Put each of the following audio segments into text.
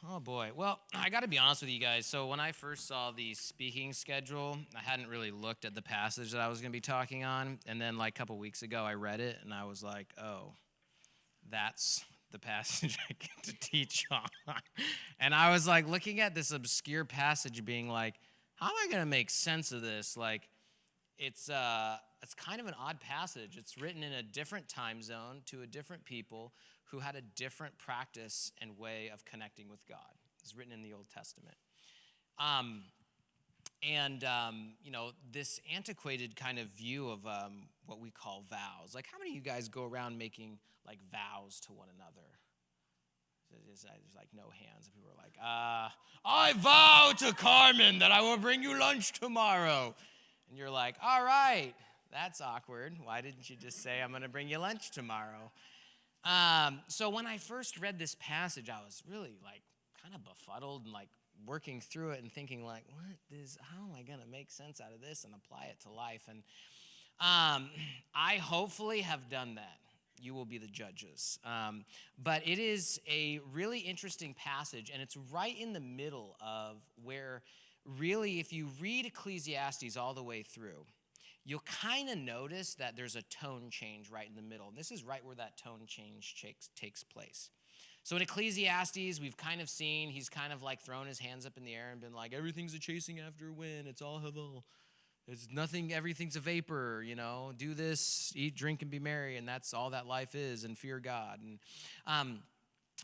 Oh boy. Well, I got to be honest with you guys. So when I first saw the speaking schedule, I hadn't really looked at the passage that I was going to be talking on, and then like a couple weeks ago I read it and I was like, "Oh, that's the passage I get to teach on." And I was like looking at this obscure passage being like, "How am I going to make sense of this?" Like it's kind of an odd passage. It's written in a different time zone to a different people who had a different practice and way of connecting with God. It's written in the Old Testament. Um, this antiquated kind of view of what we call vows. Like, how many of you guys go around making like vows to one another? There's like no hands. People are like, I vow to Carmen that I will bring you lunch tomorrow. And you're like, all right, that's awkward. Why didn't you just say I'm going to bring you lunch tomorrow? So when I first read this passage, I was really like kind of befuddled and like working through it and thinking like, how am I going to make sense out of this and apply it to life? And I hopefully have done that. You will be the judges. But it is a really interesting passage, and it's right in the middle of where really, if you read Ecclesiastes all the way through, you'll kind of notice that there's a tone change right in the middle. And this is right where that tone change takes place. So in Ecclesiastes, we've kind of seen, he's kind of like thrown his hands up in the air and been like, everything's a chasing after a wind. It's all hevel. There's nothing, everything's a vapor, do this, eat, drink, and be merry, and that's all that life is, and fear God.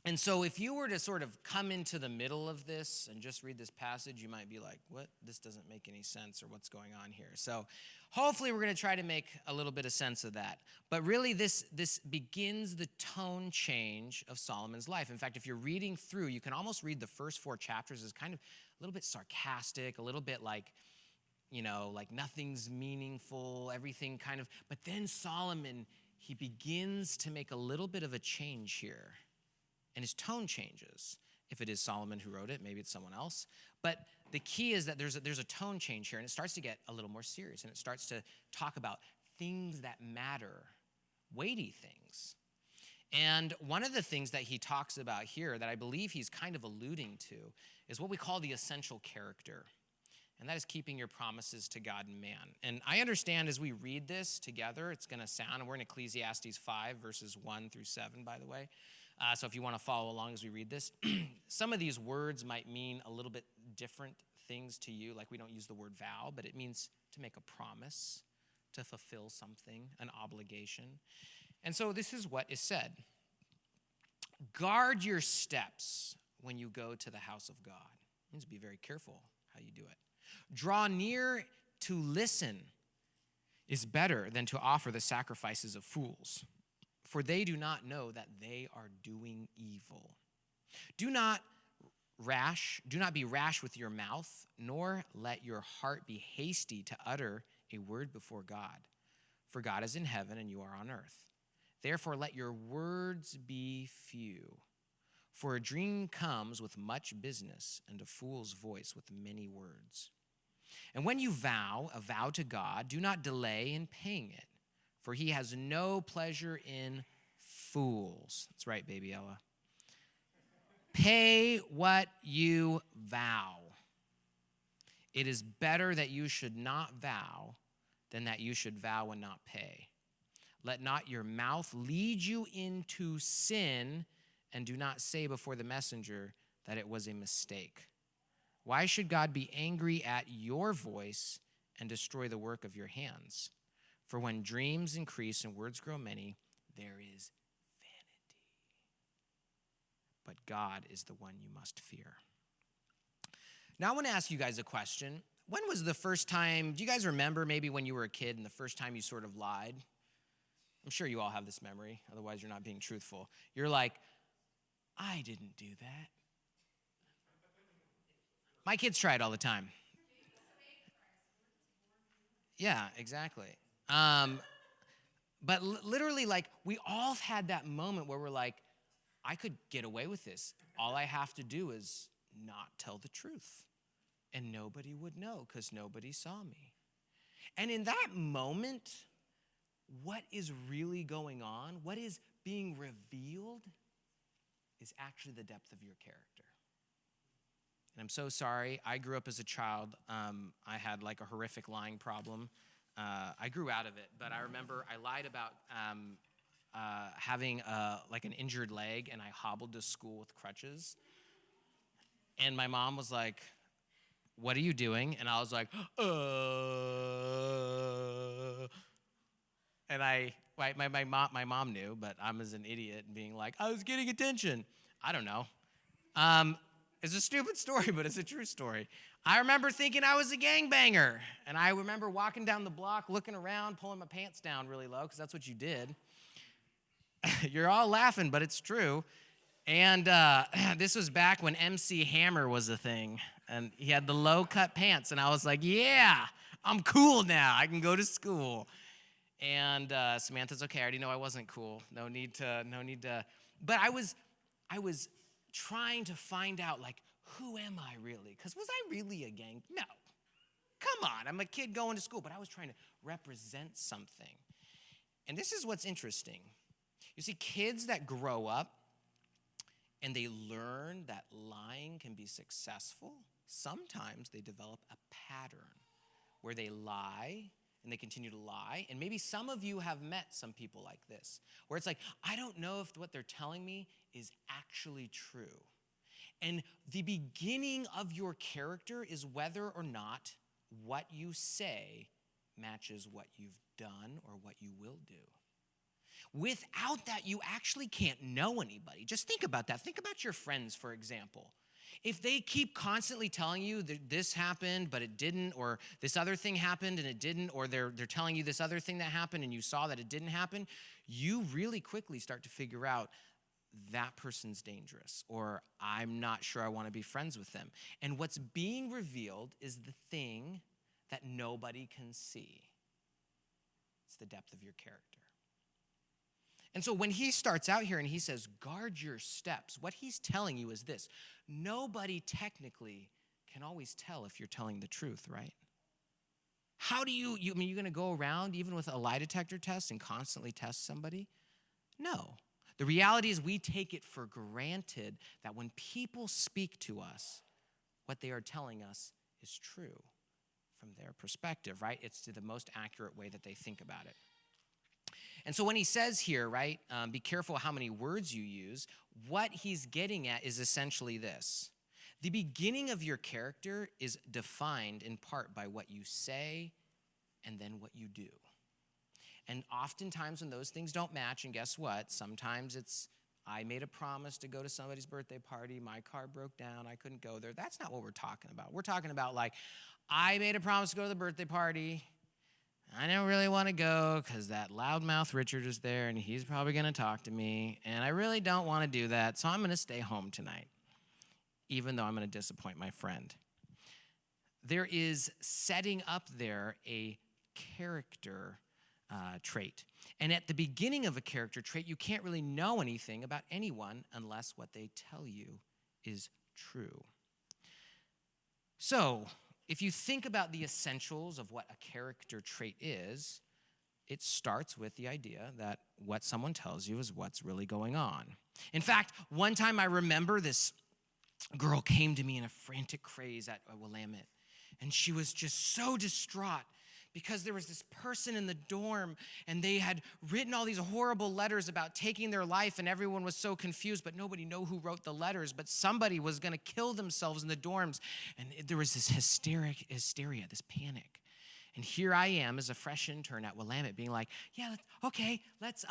And so if you were to sort of come into the middle of this and just read this passage, you might be like, what? This doesn't make any sense, or what's going on here? So hopefully we're going to try to make a little bit of sense of that. But really this begins the tone change of Solomon's life. In fact, if you're reading through, you can almost read the first 4 chapters as kind of a little bit sarcastic, a little bit like nothing's meaningful, everything kind of. But then Solomon, he begins to make a little bit of a change here. And his tone changes. If it is Solomon who wrote it, maybe it's someone else. But the key is that there's a tone change here, and it starts to get a little more serious, and it starts to talk about things that matter, weighty things. And one of the things that he talks about here that I believe he's kind of alluding to is what we call the essential character. And that is keeping your promises to God and man. And I understand as we read this together, it's going to sound, and we're in Ecclesiastes 5, verses 1 through 7, by the way. So if you want to follow along as we read this, some of these words might mean a little bit different things to you. Like we don't use the word vow, but it means to make a promise, to fulfill something, an obligation. And so this is what is said. Guard your steps when you go to the house of God. It means be very careful how you do it. Draw near to listen is better than to offer the sacrifices of fools, for they do not know that they are doing evil. Do not be rash with your mouth, nor let your heart be hasty to utter a word before God. For God is in heaven and you are on earth. Therefore let your words be few. For a dream comes with much business, and a fool's voice with many words. And when you vow a vow to God, do not delay in paying it, for he has no pleasure in fools. That's right, baby Ella. Pay what you vow. It is better that you should not vow than that you should vow and not pay. Let not your mouth lead you into sin, and do not say before the messenger that it was a mistake. Why should God be angry at your voice and destroy the work of your hands? For when dreams increase and words grow many, there is vanity. But God is the one you must fear. Now I want to ask you guys a question. When was the first time, do you guys remember maybe when you were a kid and the first time you sort of lied? I'm sure you all have this memory, otherwise you're not being truthful. You're like, I didn't do that. My kids try it all the time. Yeah, exactly. But literally, like, we all have had that moment where we're like, I could get away with this. All I have to do is not tell the truth. And nobody would know because nobody saw me. And in that moment, what is really going on, what is being revealed, is actually the depth of your character. And I'm so sorry. I grew up as a child. I had like a horrific lying problem. I grew out of it, but I remember I lied about having like an injured leg, and I hobbled to school with crutches. And my mom was like, "What are you doing?" And I was like, And my mom knew, but I was an idiot and being like, I was getting attention. I don't know. It's a stupid story, but it's a true story. I remember thinking I was a gangbanger, and I remember walking down the block, looking around, pulling my pants down really low, because that's what you did. You're all laughing, but it's true. And this was back when MC Hammer was a thing, and he had the low-cut pants, and I was like, yeah, I'm cool now. I can go to school. And Samantha's okay. I already know I wasn't cool. No need to. But I was trying to find out, like, who am I really? Because was I really a gang? No. Come on. I'm a kid going to school. But I was trying to represent something. And this is what's interesting. You see, kids that grow up and they learn that lying can be successful, sometimes they develop a pattern where they lie and they continue to lie. And maybe some of you have met some people like this, where it's like, I don't know if what they're telling me is actually true. And the beginning of your character is whether or not what you say matches what you've done or what you will do. Without that, you actually can't know anybody. Just think about that. Think about your friends, for example. If they keep constantly telling you that this happened, but it didn't, or this other thing happened and it didn't, or they're telling you this other thing that happened and you saw that it didn't happen, you really quickly start to figure out that person's dangerous, or I'm not sure I want to be friends with them. And what's being revealed is the thing that nobody can see. It's the depth of your character. And so when he starts out here and he says, guard your steps, what he's telling you is this. Nobody technically can always tell if you're telling the truth, right? How do you're going to go around even with a lie detector test and constantly test somebody? No. The reality is we take it for granted that when people speak to us, what they are telling us is true from their perspective, right? It's the most accurate way that they think about it. And so when he says here, right, be careful how many words you use, what he's getting at is essentially this. The beginning of your character is defined in part by what you say and then what you do. And oftentimes when those things don't match, and guess what? Sometimes it's, I made a promise to go to somebody's birthday party, my car broke down, I couldn't go there. That's not what we're talking about. We're talking about like, I made a promise to go to the birthday party, I don't really want to go because that loudmouth Richard is there and he's probably going to talk to me. And I really don't want to do that, so I'm going to stay home tonight, even though I'm going to disappoint my friend. There is setting up there a character trait. And at the beginning of a character trait, you can't really know anything about anyone unless what they tell you is true. So, if you think about the essentials of what a character trait is, it starts with the idea that what someone tells you is what's really going on. In fact, one time I remember this girl came to me in a frantic craze at Willamette, and she was just so distraught because there was this person in the dorm, and they had written all these horrible letters about taking their life, and everyone was so confused, but nobody knew who wrote the letters, but somebody was going to kill themselves in the dorms, and there was this hysteria, this panic. And here I am as a fresh intern at Willamette being like, let's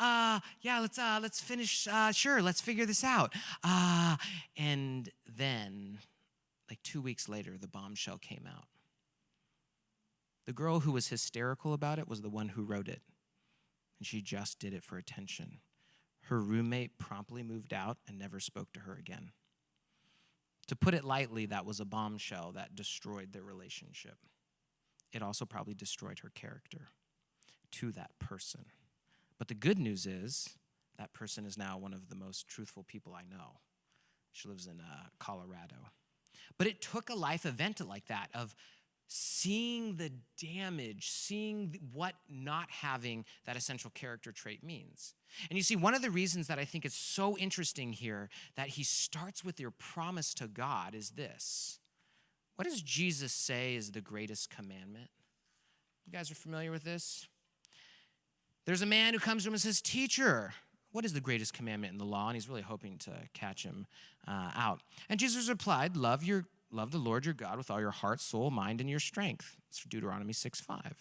finish, sure, let's figure this out. And then, like 2 weeks later, the bombshell came out. The girl who was hysterical about it was the one who wrote it, and she just did it for attention. Her roommate promptly moved out and never spoke to her again. To put it lightly, that was a bombshell that destroyed their relationship. It also probably destroyed her character to that person. But the good news is that person is now one of the most truthful people I know. She lives in Colorado. But it took a life event like that of seeing the damage, seeing what not having that essential character trait means. And you see, one of the reasons that I think is so interesting here that he starts with your promise to God is this. What does Jesus say is the greatest commandment? You guys are familiar with this? There's a man who comes to him and says, "Teacher, what is the greatest commandment in the law?" And he's really hoping to catch him out. And Jesus replied, love the Lord your God with all your heart, soul, mind, and your strength. It's Deuteronomy 6:5.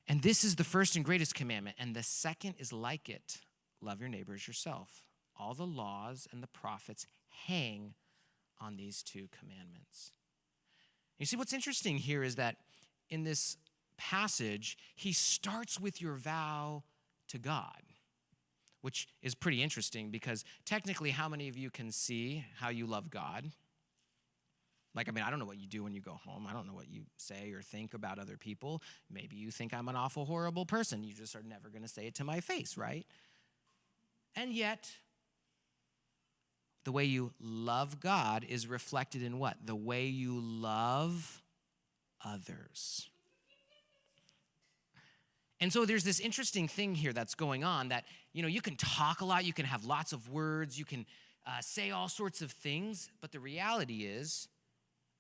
And this is the first and greatest commandment. And the second is like it. Love your neighbor as yourself. All the laws and the prophets hang on these two commandments. You see, what's interesting here is that in this passage, he starts with your vow to God, which is pretty interesting because technically, how many of you can see how you love God? I don't know what you do when you go home. I don't know what you say or think about other people. Maybe you think I'm an awful, horrible person. You just are never going to say it to my face, right? And yet, the way you love God is reflected in what? The way you love others. And so there's this interesting thing here that's going on that, you can talk a lot, you can have lots of words, you can say all sorts of things, but the reality is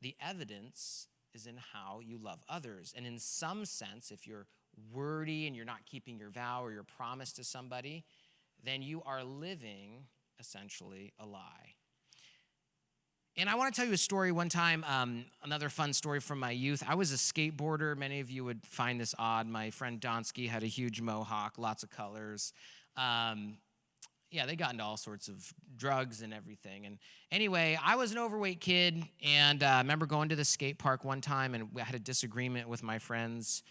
the evidence is in how you love others. And in some sense, if you're wordy and you're not keeping your vow or your promise to somebody, then you are living essentially a lie. And I want to tell you a story one time, another fun story from my youth. I was a skateboarder. Many of you would find this odd. My friend Donsky had a huge mohawk, lots of colors. They got into all sorts of drugs and everything. And anyway, I was an overweight kid, and I remember going to the skate park one time, and I had a disagreement with my friends,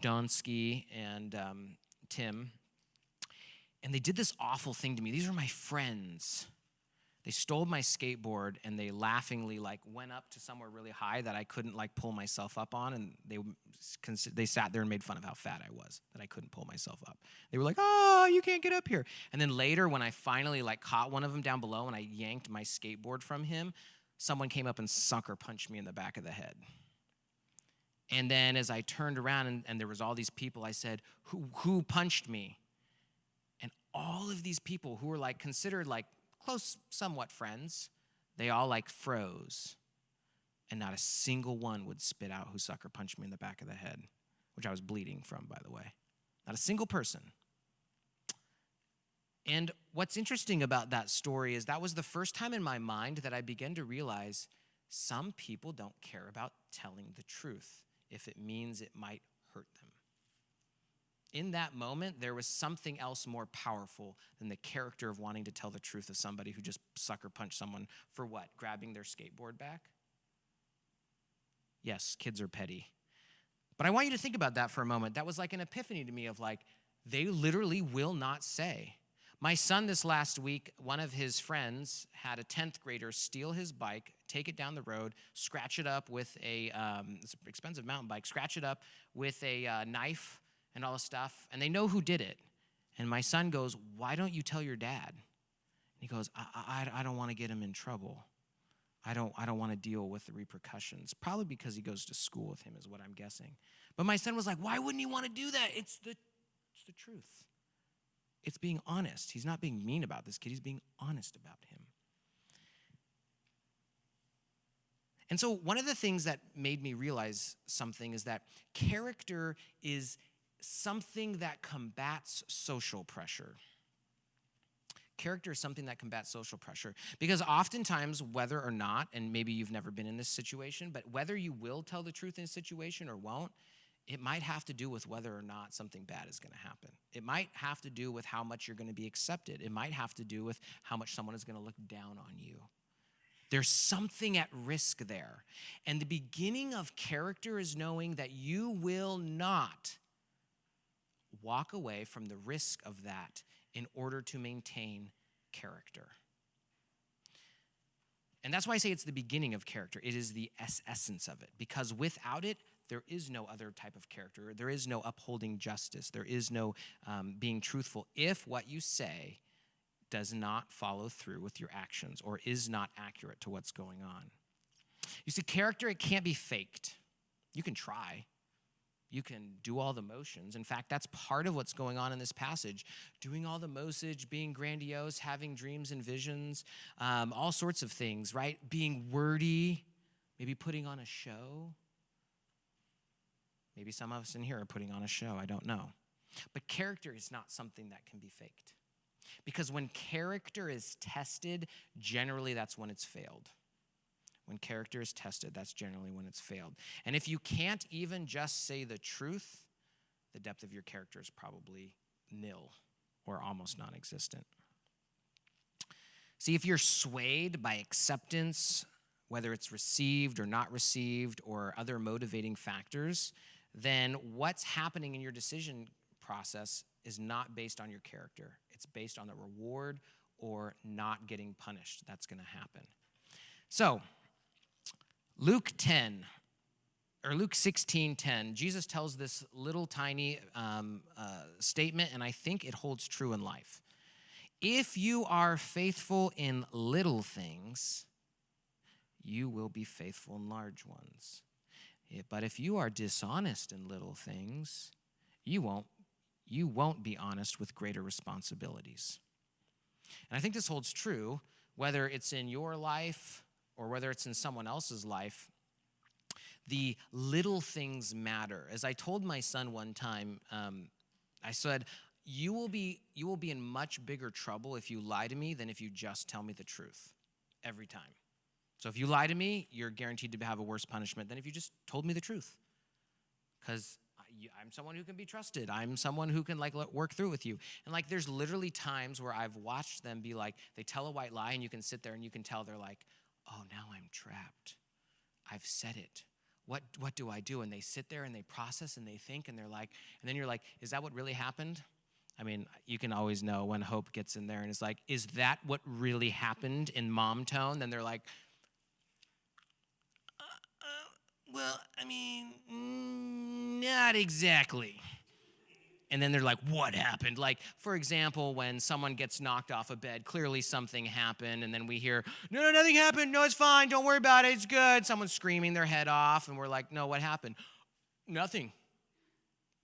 Donsky and Tim. And they did this awful thing to me. These were my friends. They stole my skateboard, and they laughingly went up to somewhere really high that I couldn't pull myself up on, and they sat there and made fun of how fat I was, that I couldn't pull myself up. They were like, "Oh, you can't get up here." And then later, when I finally caught one of them down below and I yanked my skateboard from him, someone came up and sucker punched me in the back of the head. And then as I turned around and there was all these people, I said, "Who punched me?" And all of these people who were considered close, somewhat friends, they all froze. And not a single one would spit out who sucker punched me in the back of the head, which I was bleeding from, by the way. Not a single person. And what's interesting about that story is that was the first time in my mind that I began to realize some people don't care about telling the truth if it means it might hurt them. In that moment, there was something else more powerful than the character of wanting to tell the truth of somebody who just sucker punched someone for what? Grabbing their skateboard back? Yes, kids are petty. But I want you to think about that for a moment. That was an epiphany to me of they literally will not say. My son this last week, one of his friends had a 10th grader steal his bike, take it down the road, scratch it up with it's an expensive mountain bike, scratch it up with a knife, and all this stuff, and they know who did it. And my son goes, "Why don't you tell your dad?" And he goes, I don't want to get him in trouble. I don't want to deal with the repercussions. Probably because he goes to school with him is what I'm guessing. But my son was like, "Why wouldn't he want to do that? It's the truth. It's being honest." He's not being mean about this kid. He's being honest about him. And so one of the things that made me realize something is that character is something that combats social pressure. Character is something that combats social pressure. Because oftentimes, whether or not, and maybe you've never been in this situation, but whether you will tell the truth in a situation or won't, it might have to do with whether or not something bad is going to happen. It might have to do with how much you're going to be accepted. It might have to do with how much someone is going to look down on you. There's something at risk there. And the beginning of character is knowing that you will not walk away from the risk of that in order to maintain character. And that's why I say it's the beginning of character. It is the essence of it. Because without it, there is no other type of character. There is no upholding justice. There is no being truthful if what you say does not follow through with your actions or is not accurate to what's going on. You see, character, it can't be faked. You can try. You can do all the motions. In fact, that's part of what's going on in this passage. Doing all the motions, being grandiose, having dreams and visions, all sorts of things, right? Being wordy, Maybe putting on a show. Maybe some of us in here are putting on a show. I don't know. But character is not something that can be faked. Because when character is tested, generally that's when it's failed. When character is tested, that's generally when it's failed. And if you can't even just say the truth, the depth of your character is probably nil or almost non-existent. See, if you're swayed by acceptance, whether it's received or not received or other motivating factors, then what's happening in your decision process is not based on your character. It's based on the reward or not getting punished. That's going to happen. So, Luke 16:10, Jesus tells this little tiny statement, and I think it holds true in life. If you are faithful in little things, you will be faithful in large ones. But if you are dishonest in little things, you won't be honest with greater responsibilities. And I think this holds true whether it's in your life or whether it's in someone else's life. The little things matter. As I told my son one time, I said, you will be in much bigger trouble if you lie to me than if you just tell me the truth every time. So if you lie to me, you're guaranteed to have a worse punishment than if you just told me the truth. Because I'm someone who can be trusted. I'm someone who can work through with you. And there's literally times where I've watched them be they tell a white lie and you can sit there and you can tell they're like, oh, now I'm trapped. I've said it. What do I do? And they sit there and they process and they think and they're like, and then you're like, is that what really happened? I mean, you can always know when hope gets in there and is like, is that what really happened in mom tone? Then they're like, well, I mean, not exactly. And then they're like, what happened? For example, when someone gets knocked off a bed, clearly something happened, and then we hear, no, nothing happened. No, it's fine. Don't worry about it. It's good. Someone's screaming their head off, and we're like, no, what happened? Nothing.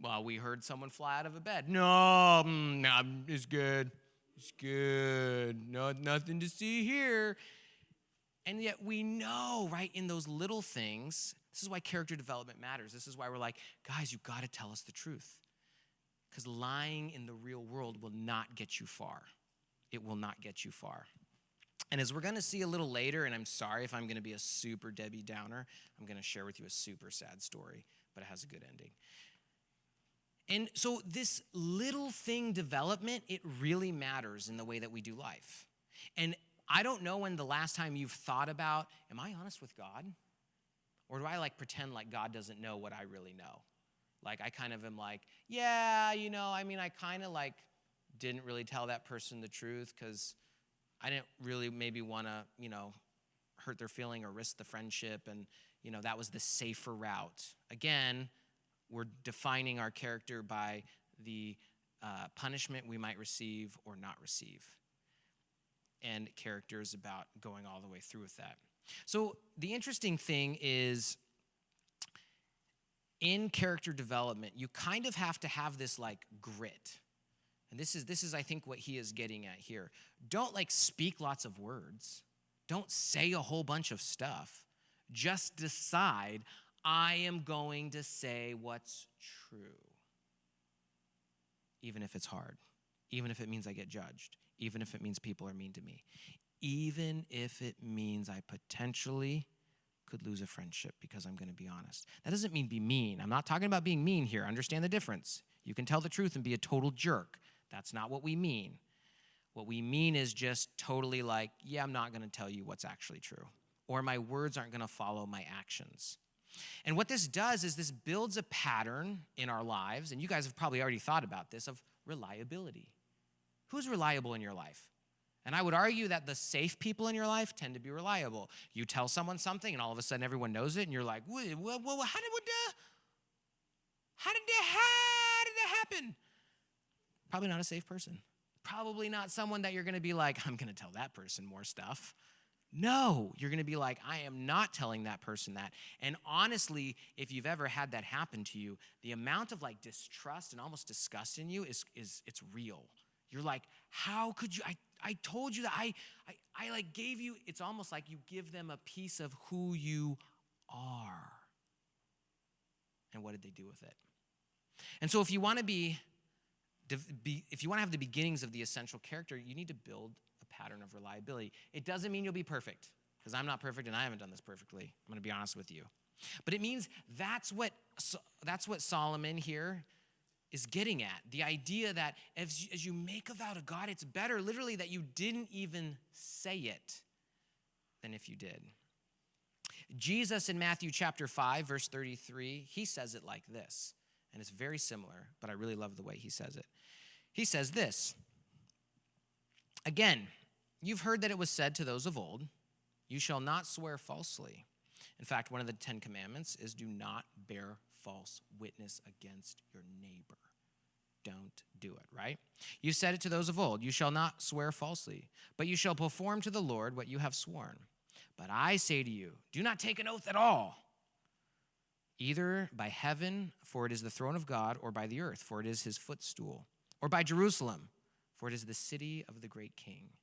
Well, we heard someone fly out of a bed. No, it's good. It's good. No, nothing to see here. And yet we know, right, in those little things, this is why character development matters. This is why we're like, guys, you've got to tell us the truth. Because lying in the real world will not get you far. It will not get you far. And as we're going to see a little later, and I'm sorry if I'm going to be a super Debbie Downer, I'm going to share with you a super sad story, but it has a good ending. And so this little thing development, it really matters in the way that we do life. And I don't know when the last time you've thought about, am I honest with God? Or do I pretend like God doesn't know what I really know? I kind of am yeah, I kind of didn't really tell that person the truth because I didn't really maybe want to, hurt their feeling or risk the friendship. And, that was the safer route. Again, we're defining our character by the punishment we might receive or not receive. And character is about going all the way through with that. So the interesting thing is, in character development, you kind of have to have this grit. And this is I think what he is getting at here. Don't speak lots of words. Don't say a whole bunch of stuff. Just decide, I am going to say what's true. Even if it's hard. Even if it means I get judged. Even if it means people are mean to me. Even if it means I potentially could lose a friendship because I'm going to be honest. That doesn't mean be mean. I'm not talking about being mean here. Understand the difference. You can tell the truth and be a total jerk. That's not what we mean. What we mean is just totally yeah, I'm not going to tell you what's actually true. Or my words aren't going to follow my actions. And what this does is this builds a pattern in our lives, and you guys have probably already thought about this, of reliability. Who's reliable in your life? And I would argue that the safe people in your life tend to be reliable. You tell someone something, and all of a sudden everyone knows it, and you're like, how did that happen? Probably not a safe person. Probably not someone that you're going to be like, I'm going to tell that person more stuff. No, you're going to be like, I am not telling that person that. And honestly, if you've ever had that happen to you, the amount of distrust and almost disgust in you is it's real. You're like, how could you? I told you that I gave you. It's almost like you give them a piece of who you are. And what did they do with it? And so if you want to if you want to have the beginnings of the essential character, you need to build a pattern of reliability. It doesn't mean you'll be perfect, because I'm not perfect and I haven't done this perfectly. I'm going to be honest with you. But it means that's what Solomon here is getting at. The idea that as you make a vow to God, it's better literally that you didn't even say it than if you did. Jesus in Matthew chapter 5, verse 33, he says it like this. And it's very similar, but I really love the way he says it. He says this, "Again, you've heard that it was said to those of old, 'You shall not swear falsely.' In fact, one of the 10 commandments is do not bear false witness against your neighbor." Don't do it, right? You said it to those of old, "You shall not swear falsely, but you shall perform to the Lord what you have sworn. But I say to you, do not take an oath at all, either by heaven, for it is the throne of God, or by the earth, for it is his footstool, or by Jerusalem, for it is the city of the great king.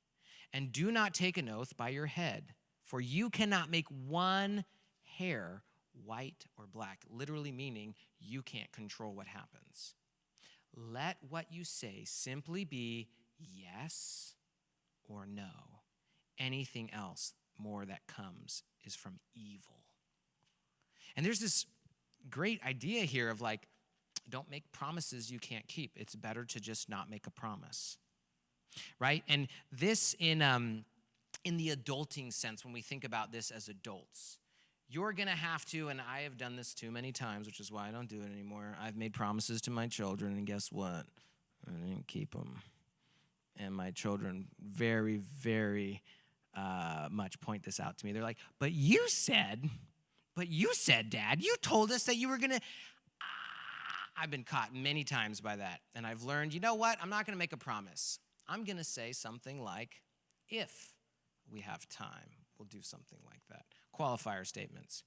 And do not take an oath by your head, for you cannot make one hair white or black," literally meaning you can't control what happens. "Let what you say simply be yes or no. Anything else more that comes is from evil." And there's this great idea here of like, don't make promises you can't keep. It's better to just not make a promise, right? And this in the adulting sense, when we think about this as adults, you're going to have to, and I have done this too many times, which is why I don't do it anymore. I've made promises to my children, and guess what? I didn't keep them. And my children very, very much point this out to me. They're like, but you said, Dad, you told us that you were going to. I've been caught many times by that. And I've learned, you know what? I'm not going to make a promise. I'm going to say something like, if we have time, we'll do something like that. Qualifier statements.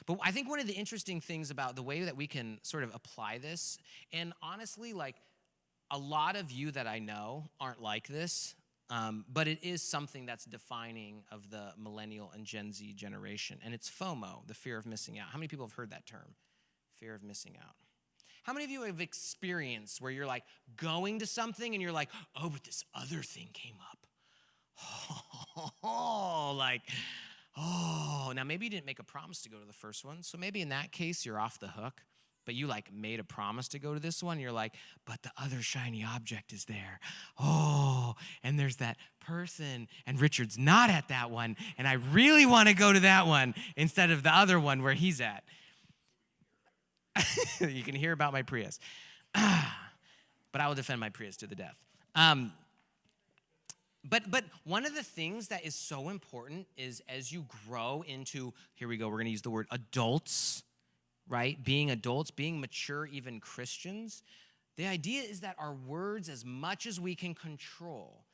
But I think one of the interesting things about the way that we can sort of apply this, and honestly, like a lot of you that I know aren't like this, but it is something that's defining of the millennial and Gen Z generation. And it's FOMO, the fear of missing out. How many people have heard that term? Fear of missing out. How many of you have experienced where you're like going to something and you're like, oh, but this other thing came up. Now maybe you didn't make a promise to go to the first one. So maybe in that case, you're off the hook. But you like made a promise to go to this one. You're like, but the other shiny object is there. Oh, and there's that person. And Richard's not at that one. And I really want to go to that one instead of the other one where he's at. You can hear about my Prius. But I will defend my Prius to the death. But one of the things that is so important is as you grow into, here we go, we're going to use the word adults, right? Being adults, being mature, even Christians. The idea is that our words, as much as we can control,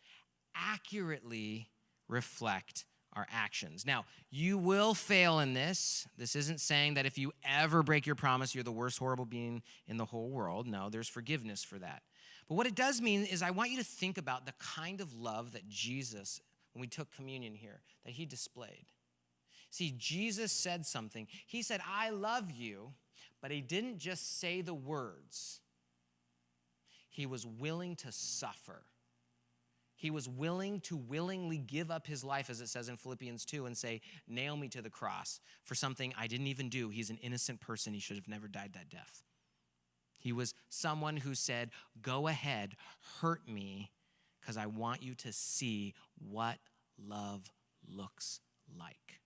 accurately reflect our actions. Now, you will fail in this. This isn't saying that if you ever break your promise, you're the worst horrible being in the whole world. No, there's forgiveness for that. But what it does mean is I want you to think about the kind of love that Jesus, when we took communion here, that he displayed. See, Jesus said something. He said, I love you, but he didn't just say the words. He was willing to suffer. He was willing to willingly give up his life, as it says in Philippians 2, and say, nail me to the cross for something I didn't even do. He's an innocent person. He should have never died that death. He was someone who said, go ahead, hurt me, because I want you to see what love looks like.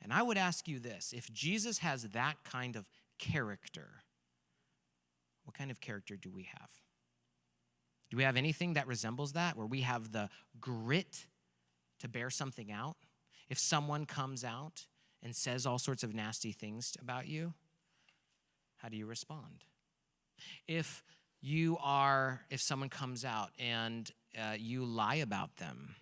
And I would ask you this, if Jesus has that kind of character, what kind of character do we have? Do we have anything that resembles that, where we have the grit to bear something out? If someone comes out and says all sorts of nasty things about you, how do you respond? If someone comes out and you lie about them,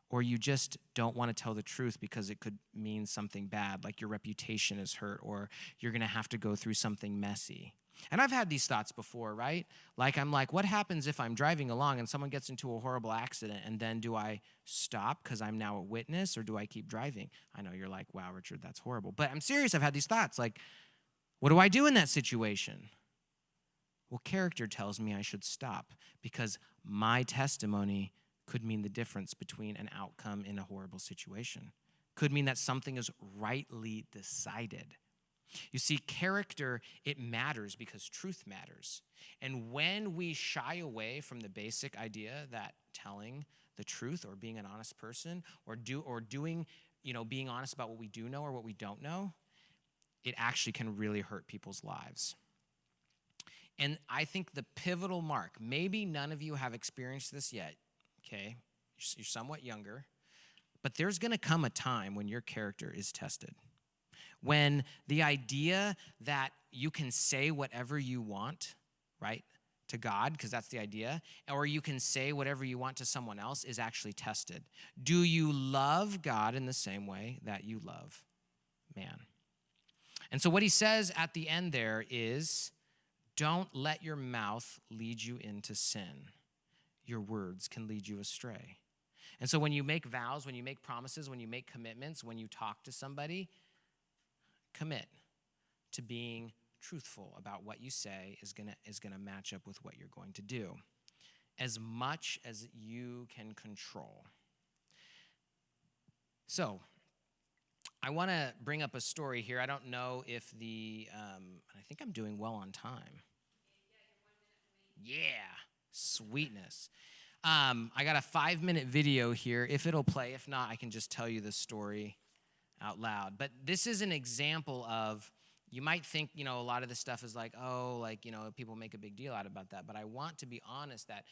or you just don't want to tell the truth because it could mean something bad, like your reputation is hurt, or you're going to have to go through something messy. And I've had these thoughts before, right? Like, I'm like, what happens if I'm driving along and someone gets into a horrible accident, and then do I stop because I'm now a witness, or do I keep driving? I know you're like, wow, Richard, that's horrible. But I'm serious. I've had these thoughts. Like, what do I do in that situation? Well, character tells me I should stop because my testimony could mean the difference between an outcome in a horrible situation. Could mean that something is rightly decided. You see, character, it matters because truth matters. And when we shy away from the basic idea that telling the truth or being an honest person or doing, being honest about what we do know or what we don't know, it actually can really hurt people's lives. And I think the pivotal mark, maybe none of you have experienced this yet, okay? You're somewhat younger, but there's going to come a time when your character is tested. When the idea that you can say whatever you want, right, to God, because that's the idea, or you can say whatever you want to someone else is actually tested. Do you love God in the same way that you love man? And so what he says at the end there is, don't let your mouth lead you into sin. Your words can lead you astray. And so when you make vows, when you make promises, when you make commitments, when you talk to somebody, commit to being truthful about what you say is gonna match up with what you're going to do, as much as you can control. So, I want to bring up a story here. I don't know if I think I'm doing well on time. Yeah, sweetness. I got a 5-minute video here. If it'll play, if not, I can just tell you the story out loud. But this is an example of, you might think, a lot of this stuff is like, people make a big deal out about that. But I want to be honest that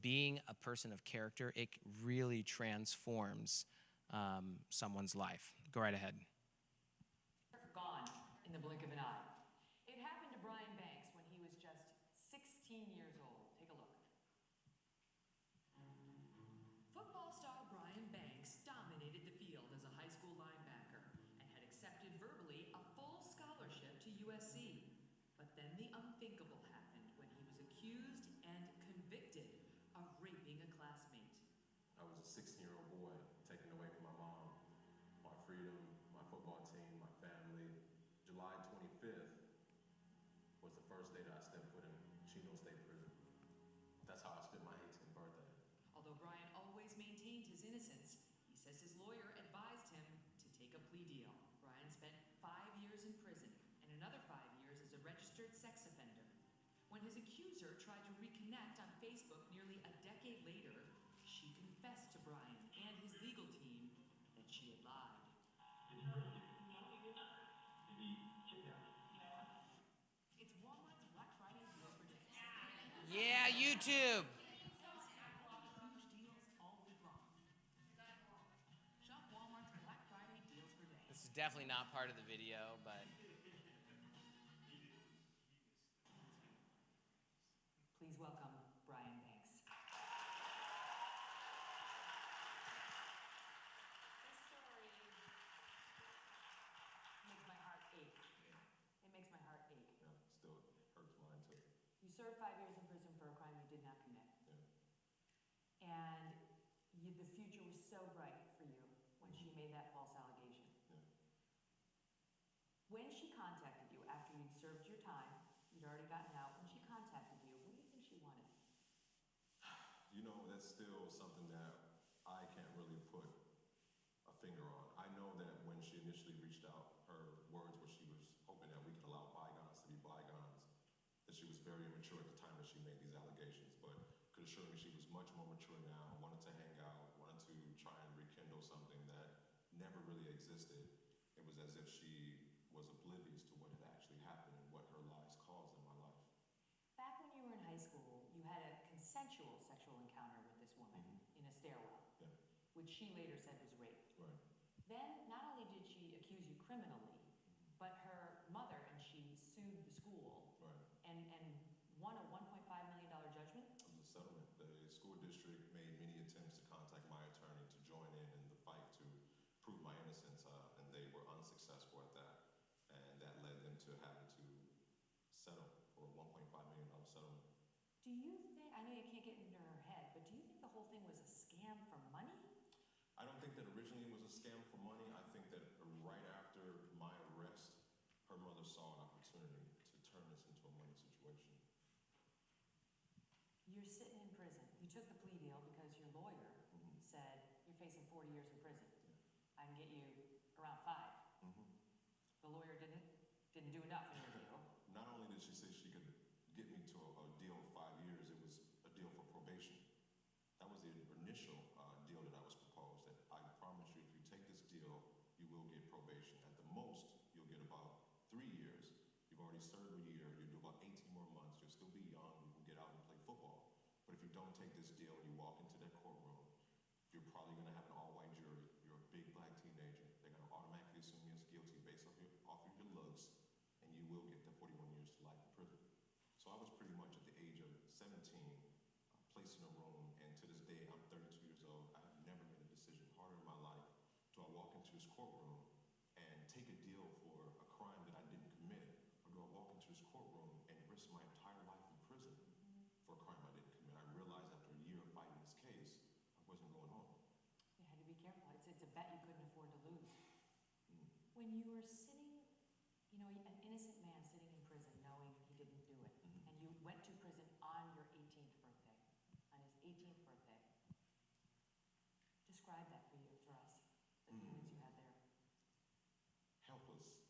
being a person of character, it really transforms someone's life. Go right ahead. Gone in the blink of an eye. It happened to Brian Banks when he was just 16 years old. Take a look. Football star Brian Banks dominated the field as a high school linebacker and had accepted verbally a full scholarship to USC. But then the unthinkable happened when he was accused and convicted of raping a classmate. I was a 16-year-old boy taken away from my mom, my freedom, my football team, my family. July 25th was the first day that I stepped foot in Chino State Prison. That's how I spent my 18th birthday. Although Brian always maintained his innocence, he says his lawyer advised him to take a plea deal. Brian spent 5 years in prison and another 5 years as a registered sex offender. When his accuser tried to reconnect on Facebook nearly a decade later, she confessed to Brian and his legal team that she had lied. It's Walmart's Black Friday deal for days. Yeah, YouTube. Huge deals all week long. Shop Walmart's Black Friday deals for days. This is definitely not part of the video, but Please welcome Brian Banks. This story makes my heart ache. It makes my heart ache. Yeah, still hurts mine too. You served 5 years in prison for a crime you did not commit. Yeah. And the future was so bright for you when she made that false allegation. Yeah. When she contacted you after you'd served your time, you'd already gotten out, when she contacted you, what do you think she wanted? That's still something that I can't really put a finger on. I know that when she initially reached out, her words were she was hoping that we could allow bygones to be bygones, that she was very immature at the time that she made these allegations, but could assure me she was much more mature now, wanted to hang out, wanted to try and rekindle something that never really existed. It was as if she was oblivious to what had actually happened and what her lies caused in my life. Back when you were in high school, you had a consensual sexual encounter with this woman in a stairwell, Yeah. which she later said was rape. Right. Then, not only did she accuse you criminally, but her mother and she sued the school Right. and won a $1.5 million judgment. It was a settlement. The school district made many attempts to contact my attorney to join in to having to settle for a $1.5 million settlement. Do you think, I know you can't get into her head, but do you think the whole thing was a scam for money? I don't think that originally it was a scam for money. I think that right after my arrest, her mother saw an opportunity to turn this into a money situation. You're sitting in prison. You took the plea deal because your lawyer said you're facing 40 years in prison. I can get you around 5. The lawyer didn't do enough in your view. Not only did she say she could get me to a deal of 5 years, it was a deal for probation. That was the initial deal that I was proposed, that I promise you, if you take this deal, you will get probation. At the most, you'll get about 3 years. You've already served a year. You'll do about 18 more months. You'll still be young. You can get out and play football. But if you don't take this deal and you walk into that courtroom, you're probably going to have an all-white jury. You're a big black teenager. They're going to automatically assume you as guilty based off of your looks, and you will get the 41 years to life in prison. So I was pretty much at the age of 17, placed in a room, and to this day, I'm 32 years old. I have never made a decision harder in my life. Do I walk into this courtroom and take a deal for a crime that I didn't commit, or do I walk into this courtroom and risk my entire life in prison for a crime I didn't commit? I realized after a year of fighting this case, I wasn't going home. You had to be careful. It's a bet you couldn't afford to lose. When you were sitting, an innocent man sitting in prison knowing he didn't do it, and you went to prison on your 18th birthday, on his 18th birthday, describe that for us, the feelings you had there. Helpless,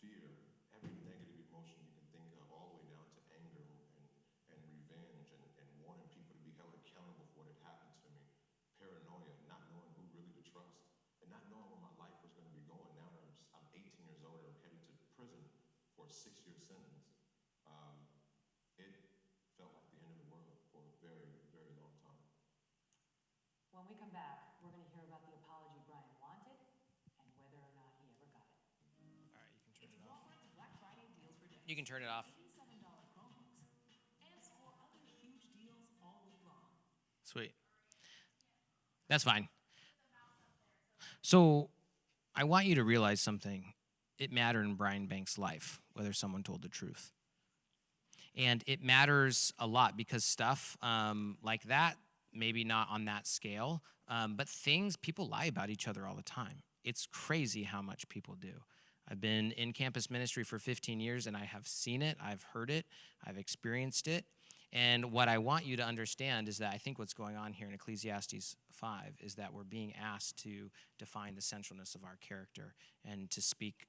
fear, every negative emotion you can think of, all the way down to anger and revenge and wanting people to be held accountable for what had happened to me. Paranoia, not knowing who really to trust, and not knowing where my life was going to be going. Now that I'm 18 years old and I'm headed to prison for a 6-year sentence. It felt like the end of the world for a very, very long time. When we come back, we're going to hear about the apology Brian wanted and whether or not he ever got it. All right, you can turn It's it off. Walmart's Black Friday deals for days. You can turn it off. $87 Chromebooks. And score other huge deals all week long. Sweet. That's fine. So I want you to realize something. It mattered in Brian Banks' life whether someone told the truth. And it matters a lot because stuff like that, maybe not on that scale, but people lie about each other all the time. It's crazy how much people do. I've been in campus ministry for 15 years, and I have seen it, I've heard it, I've experienced it. And what I want you to understand is that I think what's going on here in Ecclesiastes 5 is that we're being asked to define the centralness of our character and to speak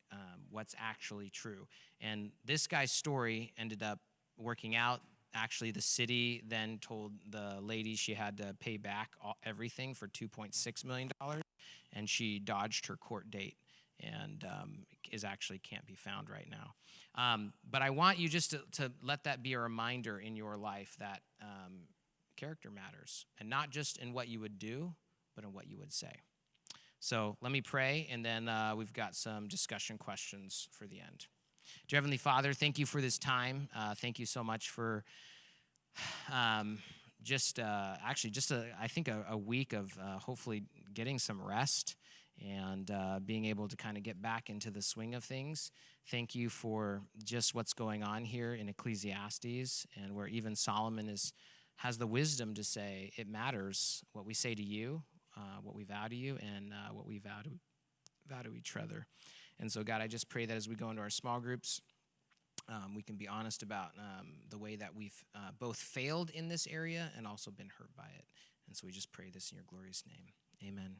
what's actually true. And this guy's story ended up working out. Actually, the city then told the lady she had to pay back everything for $2.6 million, and she dodged her court date and can't be found right now. But I want you just to let that be a reminder in your life that character matters, and not just in what you would do, but in what you would say. So let me pray, and then we've got some discussion questions for the end. Dear Heavenly Father, thank you for this time. Thank you so much for I think a week of hopefully getting some rest and being able to kind of get back into the swing of things. Thank you for just what's going on here in Ecclesiastes, and where even Solomon has the wisdom to say it matters what we say to you, what we vow to you, and what we vow to each other. And so, God, I just pray that as we go into our small groups, we can be honest about the way that we've both failed in this area and also been hurt by it. And so we just pray this in your glorious name. Amen.